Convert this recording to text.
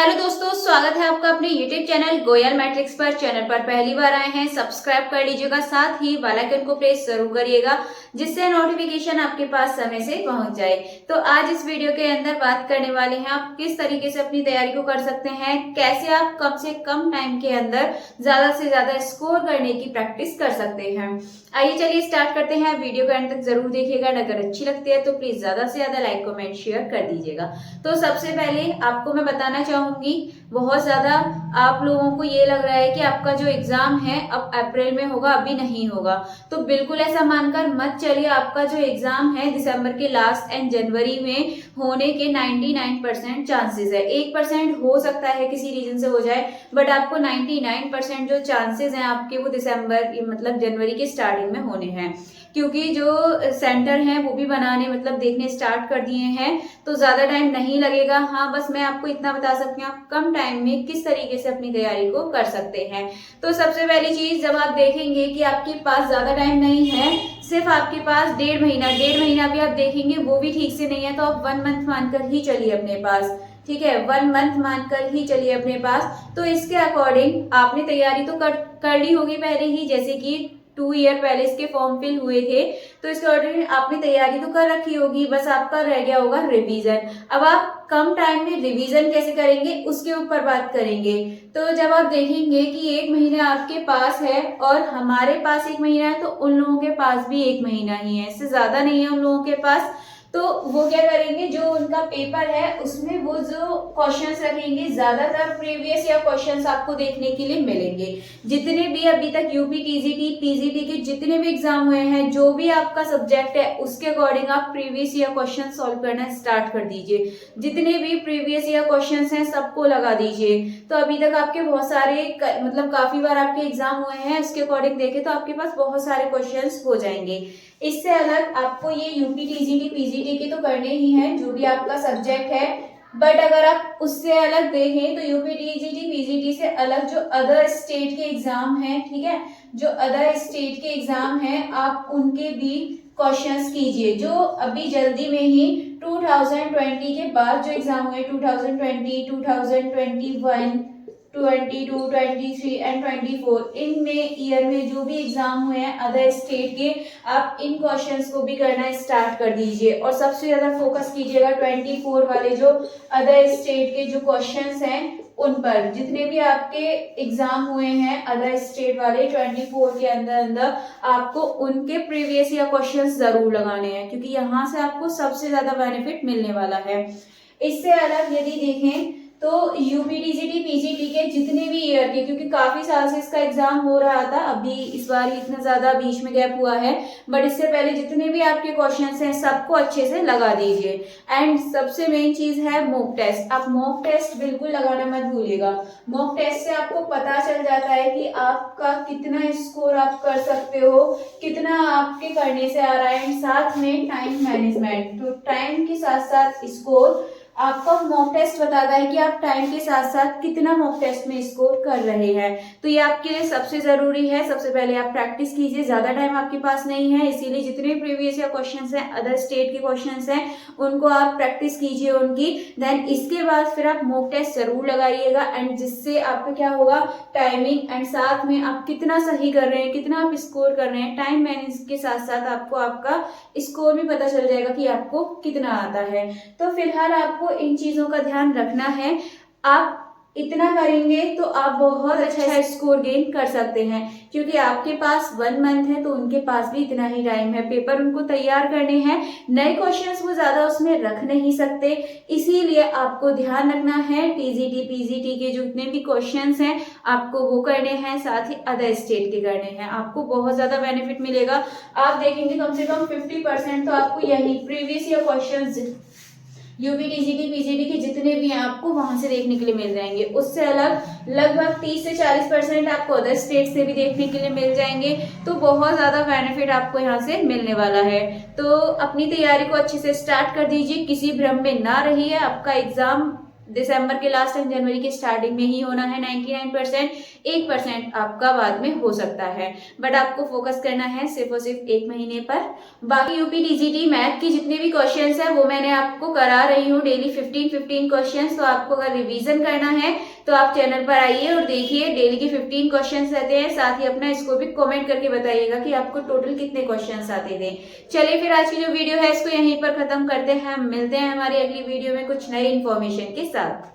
Hello दोस्तों, स्वागत है आपका अपने YouTube चैनल गोयल मैट्रिक्स पर। चैनल पर पहली बार आए हैं, सब्सक्राइब कर लीजिएगा, साथ ही बेल आइकन को प्रेस जरूर करिएगा जिससे नोटिफिकेशन आपके पास समय से पहुंच जाए। तो आज इस वीडियो के अंदर बात करने वाले हैं आप किस तरीके से अपनी तैयारी को कर सकते हैं, कैसे आप कम से कम टाइम के अंदर ज्यादा से ज्यादा स्कोर करने की प्रैक्टिस कर सकते हैं। आइए चलिए स्टार्ट करते हैं। वीडियो का अंत तक जरूर देखिएगा, अगर अच्छी लगती है तो प्लीज ज्यादा से ज्यादा लाइक कमेंट शेयर कर दीजिएगा। तो सबसे पहले आपको मैं बताना चाहूंगी, बहुत ज्यादा आप लोगों को ये लग रहा है कि आपका जो एग्जाम है अब अप्रैल में होगा, अभी नहीं होगा, तो बिल्कुल ऐसा मानकर मत चलिए। आपका जो एग्जाम है दिसंबर के लास्ट एंड जनवरी में होने के 99% चांसेस है। 1% हो सकता है किसी रीजन से हो जाए, बट आपको 99% जो चांसेस हैं आपके वो दिसंबर मतलब जनवरी के स्टार्टिंग में होने हैं, क्योंकि जो सेंटर हैं वो भी बनाने मतलब देखने स्टार्ट कर दिए हैं, तो ज्यादा टाइम नहीं लगेगा। हाँ, बस मैं आपको इतना बता सकती हूँ आप कम टाइम में किस तरीके से अपनी तैयारी को कर सकते हैं। तो सबसे पहली चीज, जब आप देखेंगे कि आपके पास ज्यादा टाइम नहीं है, सिर्फ आपके पास डेढ़ महीना भी आप देखेंगे वो भी ठीक से नहीं है, तो आप 1 मंथ मानकर ही चलिए अपने पास। ठीक है, 1 मंथ मानकर ही चलिए अपने पास। तो इसके अकॉर्डिंग आपने तैयारी तो कर ली होगी पहले ही, जैसे कि 2 ईयर पहले इसके फॉर्म फिल हुए थे, तो इसके अकॉर्डिंग आपने तैयारी तो कर रखी होगी, बस आपका रह गया होगा रिवीजन। अब आप कम टाइम में रिवीजन कैसे करेंगे उसके ऊपर बात करेंगे। तो जब आप देखेंगे कि 1 महीना आपके पास है और हमारे पास 1 महीना है, तो उन लोगों के पास भी 1 महीना ही है, इससे ज्यादा नहीं है उन लोगों के पास। तो वो क्या करेंगे, जो उनका पेपर है उसमें वो जो क्वेश्चंस रखेंगे, ज्यादातर प्रीवियस या क्वेश्चंस आपको देखने के लिए मिलेंगे। जितने भी अभी तक यूपी टीजीटी पीजीटी के जितने भी एग्जाम हुए हैं, जो भी आपका सब्जेक्ट है उसके अकॉर्डिंग आप प्रीवियस ईयर क्वेश्चन सॉल्व करना स्टार्ट कर दीजिए। जितने भी प्रीवियस ईयर क्वेश्चन हैं सबको लगा दीजिए। तो अभी तक आपके बहुत सारे मतलब काफी बार आपके एग्जाम हुए हैं, उसके अकॉर्डिंग देखे तो आपके पास बहुत सारे क्वेश्चन हो जाएंगे। इससे अलग आपको ये यूपी टीजीटी पीजीटी के तो करने ही हैं, जो भी आपका सब्जेक्ट है, बट अगर आप उससे अलग देखें तो यूपी टीजीटी पीजीटी से अलग जो अदर स्टेट के एग्जाम हैं, ठीक है, जो अदर स्टेट के एग्जाम हैं आप उनके भी क्वेश्चंस कीजिए। जो अभी जल्दी में ही 2020 के बाद जो एग्जाम हुए, 2020, 2021, 22, 23 एंड 24, इनमें ईयर में जो भी एग्जाम हुए हैं अदर स्टेट के, आप इन क्वेश्चंस को भी करना स्टार्ट कर दीजिए। और सबसे ज्यादा फोकस कीजिएगा 24 वाले जो अदर स्टेट के जो क्वेश्चंस हैं उन पर। जितने भी आपके एग्जाम हुए हैं अदर स्टेट वाले 24 के अंदर अंदर आपको उनके प्रीवियस ईयर क्वेश्चंस जरूर लगाने हैं, क्योंकि यहाँ से आपको सबसे ज्यादा बेनिफिट मिलने वाला है। इससे अलग यदि देखें तो यूपी टीजीटी पीजीटी के जितने भी ईयर के, क्योंकि काफी साल से इसका एग्जाम हो रहा था, अभी इस बार इतना ज्यादा बीच में गैप हुआ है, बट इससे पहले जितने भी आपके क्वेश्चंस हैं सबको अच्छे से लगा दीजिए। एंड सबसे मेन चीज है मॉक टेस्ट। आप मॉक टेस्ट बिल्कुल लगाना मत भूलिएगा। मॉक टेस्ट से आपको पता चल जाता है कि आपका कितना स्कोर आप कर सकते हो, कितना आपके करने से आ रहा है, एंड साथ में टाइम मैनेजमेंट। तो टाइम के साथ साथ स्कोर आपका मॉक टेस्ट बताता है कि आप टाइम के साथ साथ कितना मॉक टेस्ट में स्कोर कर रहे हैं। तो ये आपके लिए सबसे जरूरी है। सबसे पहले आप प्रैक्टिस कीजिए, ज्यादा टाइम आपके पास नहीं है, इसीलिए जितने प्रीवियस ईयर क्वेश्चंस हैं अदर स्टेट के क्वेश्चंस हैं उनको आप प्रैक्टिस कीजिए उनकी। देन इसके बाद फिर आप मॉक टेस्ट जरूर लगाइएगा, एंड जिससे आपका क्या होगा, टाइमिंग एंड साथ में आप कितना सही कर रहे हैं, कितना आप स्कोर कर रहे हैं, टाइम मैनेज के साथ साथ आपको आपका स्कोर भी पता चल जाएगा कि आपको कितना आता है। तो फिलहाल आपको इन चीजों का ध्यान रखना है। आप इतना करेंगे तो आप बहुत अच्छा स्कोर गेन कर सकते हैं, क्योंकि आपके पास 1 मंथ है तो उनके पास भी इतना ही टाइम है। पेपर उनको तैयार करने हैं, नए क्वेश्चंस वो ज्यादा उसमें रख नहीं सकते, इसीलिए आपको ध्यान रखना है टीजीटी पीजीटी के जितने भी क्वेश्चंस हैं आपको वो करने हैं, साथ ही अदर स्टेट के करने हैं। आपको बहुत ज्यादा बेनिफिट मिलेगा। आप देखेंगे कम से कम 50% तो आपको यही previous year question UP TGT PGT के जितने भी हैं आपको वहां से देखने के लिए मिल जाएंगे। उससे अलग लगभग 30 से 40% आपको अदर स्टेट से भी देखने के लिए मिल जाएंगे। तो बहुत ज्यादा बेनिफिट आपको यहाँ से मिलने वाला है। तो अपनी तैयारी को अच्छे से स्टार्ट कर दीजिए, किसी भ्रम में ना रहिए। आपका एग्जाम दिसंबर के लास्ट एंड जनवरी की स्टार्टिंग में ही होना है 99%, 1% आपका बाद में हो सकता है, बट आपको फोकस करना है सिर्फ और सिर्फ 1 महीने पर। बाकी यूपी टीजीटी मैथ की जितने भी क्वेश्चंस है वो मैंने आपको करा रही हूँ डेली 15-15 क्वेश्चंस। तो आपको अगर रिवीजन करना है तो आप चैनल पर आइए और देखिए, डेली के 15 क्वेश्चंस रहते हैं। साथ ही अपना इसको भी कमेंट करके बताइएगा कि आपको टोटल कितने क्वेश्चंस आते थे। चलिए फिर आज की जो वीडियो है इसको यहीं पर खत्म करते हैं। हम मिलते हैं हमारी अगली वीडियो में कुछ नई इन्फॉर्मेशन के साथ।